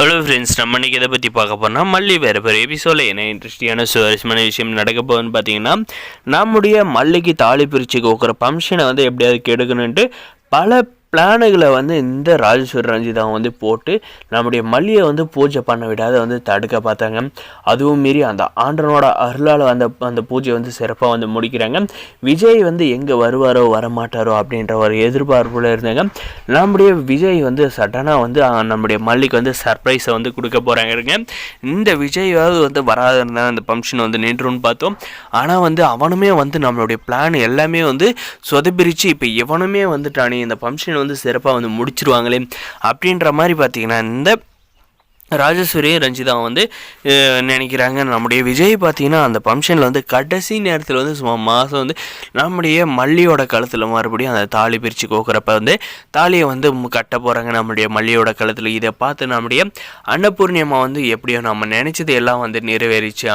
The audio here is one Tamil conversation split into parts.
ஹலோ ஃப்ரெண்ட்ஸ், நம்ம இன்றைக்கி இதை பற்றி பார்க்க போனால் மல்லி வேறு எபிசோடில் என்ன இன்ட்ரெஸ்டிங்கான சுவாரஸ்யமான விஷயம் நடக்க போகுதுன்னு பார்த்தீங்கன்னா, நம்முடைய மல்லிக்கு தாலி பிரித்து கோக்குற ஃபங்க்ஷனை எப்படியாவது கெடுக்கணுன்ட்டு பல பிளானுகளை இந்த ராஜேஸ்வரி ரஞ்சிதா போட்டு நம்முடைய மல்லியை பூஜை பண்ண விடாத தடுக்க பார்த்தாங்க. அதுவும் மீறி அந்த ஆண்டனோட அருளால் அந்த பூஜை சிறப்பாக முடிக்கிறாங்க. விஜய் எங்கே வருவாரோ வரமாட்டாரோ அப்படின்ற ஒரு எதிர்பார்ப்பில் இருந்தாங்க. நம்முடைய விஜய் சடனாக நம்முடைய மல்லிக்கு சர்ப்ரைஸை கொடுக்க போகிறாங்க. இந்த விஜயாவது வராத இருந்தால் அந்த ஃபங்க்ஷன் நின்றுன்னு பார்த்தோம். ஆனால் அவனுமே நம்மளுடைய பிளான் எல்லாமே சொதப்பிரிச்சு இப்போ இவனுமே வந்துட்டானே இந்த ஃபங்க்ஷன் சிறப்பாக முடிச்சிருவாங்களே அப்படின்ற மாதிரி பார்த்தீங்கன்னா இந்த ராஜேஸ்வரி ரஞ்சிதா நினைக்கிறாங்க. நம்முடைய விஜய் பார்த்தீங்கன்னா அந்த ஃபங்க்ஷனில் கடைசி நேரத்தில் சும்மா மாதம் நம்முடைய மல்லியோட கழுத்தில் மறுபடியும் அந்த தாலி பிரித்து கோக்குறப்ப தாலியை கட்ட போகிறாங்க நம்முடைய மல்லியோட கழுத்தில். இதை பார்த்து நம்முடைய அன்னபூர்ணியம்மா எப்படியோ நம்ம நினச்சது எல்லாம் நிறைவேறிச்சு,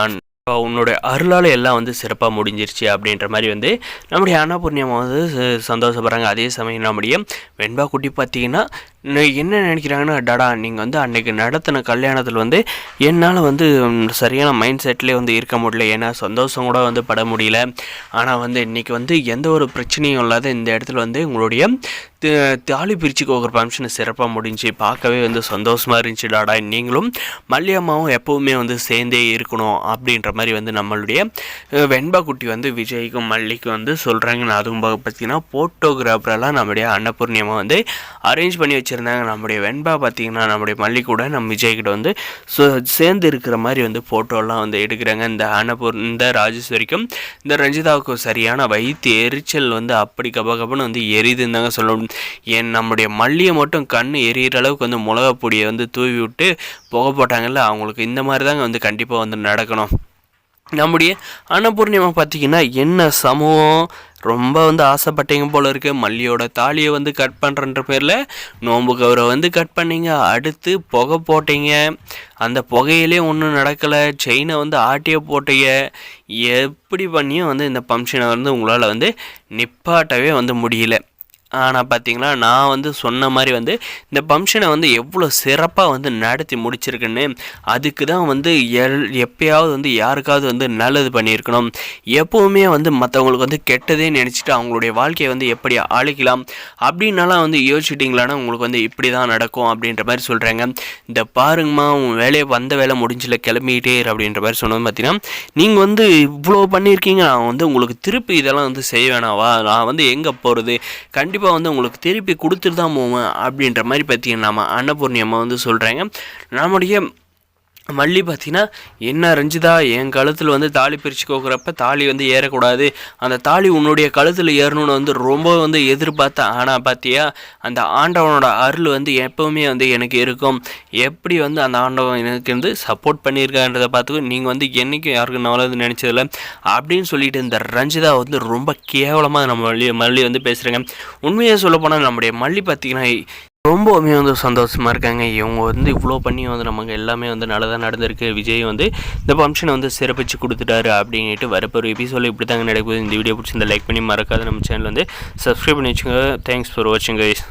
உன்னோட அருளால் எல்லாம் சிறப்பாக முடிஞ்சிருச்சு அப்படின்ற மாதிரி நம்முடைய அன்னபூர்ணியம்மா சந்தோஷப்படுறாங்க. அதே சமயம் நம்முடைய வெண்பா குட்டி பார்த்தீங்கன்னா என்ன நினைக்கிறாங்கன்னா, டாடா நீங்கள் அன்றைக்கி நடத்தின கல்யாணத்தில் என்னால் சரியான மைண்ட் செட்லேயே இருக்க முடியல, ஏன்னா சந்தோஷம் கூட பட முடியல. ஆனால் இன்றைக்கி எந்த ஒரு பிரச்சனையும் இல்லாத இந்த இடத்துல உங்களுடைய தாலி பிரித்து கோக்குற ஃபங்க்ஷனை சிறப்பாக முடிஞ்சு பார்க்கவே சந்தோஷமாக இருந்துச்சு டாடா. நீங்களும் மல்லியம்மாவும் எப்போவுமே சேர்ந்தே இருக்கணும் அப்படின்ற மாதிரி நம்மளுடைய வெண்பா குட்டி விஜய்க்கும் மல்லிக்கும் சொல்கிறாங்க. அதுவும் பார்த்திங்கன்னா ஃபோட்டோகிராஃபரெல்லாம் நம்முடைய அன்னபூர்ணியம்மா அரேஞ்ச் பண்ணி வச்சுருந்தாங்க. நம்முடைய வெண்பா பார்த்திங்கன்னா நம்முடைய மல்லி கூட நம்ம விஜய்கிட்ட சேர்ந்து இருக்கிற மாதிரி ஃபோட்டோலாம் எடுக்கிறாங்க. இந்த ராஜேஸ்வரிக்கும் இந்த ரஞ்சிதாவுக்கும் சரியான வயிற்று எரிச்சல் அப்படி கபகபன்னு எரியுதுன்னு தாங்க சொல்லணும். நம்முடைய மல்லியை மட்டும் கண் எரியிற அளவுக்கு மிளகாப்பொடியை தூவி விட்டு புகை போட்டாங்கல்ல, அவங்களுக்கு இந்த மாதிரி தாங்க கண்டிப்பாக நடக்கணும். நம்முடைய அன்னபூர்ணியம்மா பார்த்திங்கன்னா என்ன சமூகம் ரொம்ப ஆசைப்பட்டீங்க போல இருக்குது. மல்லியோட தாலியை கட் பண்ணுறன்ற பேரில் நோம்பு கவரை கட் பண்ணிங்க, அடுத்து புகை போட்டீங்க, அந்த புகையிலே ஒன்றும் நடக்கலை, செயினை ஆட்டிய போட்டீங்க. எப்படி பண்ணியும் இந்த ஃபங்க்ஷனை உங்களால் நிப்பாட்டவே முடியல. ஆனால் பார்த்தீங்களா, நான் சொன்ன மாதிரி இந்த ஃபங்க்ஷனை எவ்வளோ சிறப்பாக நடத்தி முடிச்சிருக்குன்னு, அதுக்கு தான் எப்பயாவது யாருக்காவது நல்லது பண்ணியிருக்கணும். எப்போவுமே மற்றவங்களுக்கு கெட்டதே நினச்சிட்டு அவங்களுடைய வாழ்க்கையை எப்படி அழிக்கலாம் அப்படின்னாலாம் யோசிச்சிட்டிங்களான்னா உங்களுக்கு இப்படி தான் நடக்கும் அப்படின்ற மாதிரி சொல்கிறாங்க. இந்த பாருங்கம்மா, உன் வேலையை வந்த வேலை முடிஞ்சில் கிளம்பிக்கிட்டே அப்படின்ற மாதிரி சொன்னது பார்த்தீங்கன்னா, நீங்கள் இவ்வளோ பண்ணியிருக்கீங்க, நான் உங்களுக்கு திருப்பி இதெல்லாம் செய்ய வேணாவா, நான் எங்கே போகிறது, கண்டிப்பாக உங்களுக்கு திருப்பி கொடுத்துட்டு தான் போவேன் அப்படின்ற மாதிரி பார்த்தீங்கன்னா நம்ம அன்னபூர்ணியம்மா சொல்கிறாங்க. நம்முடைய மல்லி பார்த்தீங்கன்னா, என்ன ரஞ்சிதா, என் கழுத்தில் தாலி பிரித்து கோக்குறப்ப தாலி ஏறக்கூடாது, அந்த தாலி உன்னுடைய கழுத்தில் ஏறணும்னு ரொம்ப எதிர்பார்த்தேன். ஆனால் பார்த்தியா, அந்த ஆண்டவனோட அருள் எப்போவுமே எனக்கு இருக்கும், எப்படி அந்த ஆண்டவன் எனக்கு சப்போர்ட் பண்ணியிருக்கான்றதை பார்த்துக்கோ, நீங்கள் என்றைக்கும் யாருக்கும் நல்லது நினச்சதில்ல அப்படின்னு சொல்லிட்டு இந்த ரஞ்சிதா ரொம்ப கேவலமாக நம்ம மல்லி பேசுகிறாங்க. உண்மையாக சொல்ல போனால் நம்முடைய மல்லி பார்த்திங்கன்னா ரொம்பவுமே சந்தோஷமாக இருக்காங்க. இவங்க இவ்வளோ பண்ணி நமக்கு எல்லாமே நல்லதாக நடந்திருக்கு. விஜய் இந்த ஃபங்க்ஷனை சிறப்பிச்சு கொடுத்துட்டாரு அப்படின்ட்டு வரப்போகிற எபிசோடில் இப்படி தாங்க நடக்குது. இந்த வீடியோ பிடிச்சி லைக் பண்ணி மறக்காத நம்ம சேனல் சப்ஸ்கிரைப் பண்ணி வச்சுக்கோங்க. தேங்க்ஸ் ஃபார் வாட்சிங் கைஸ்.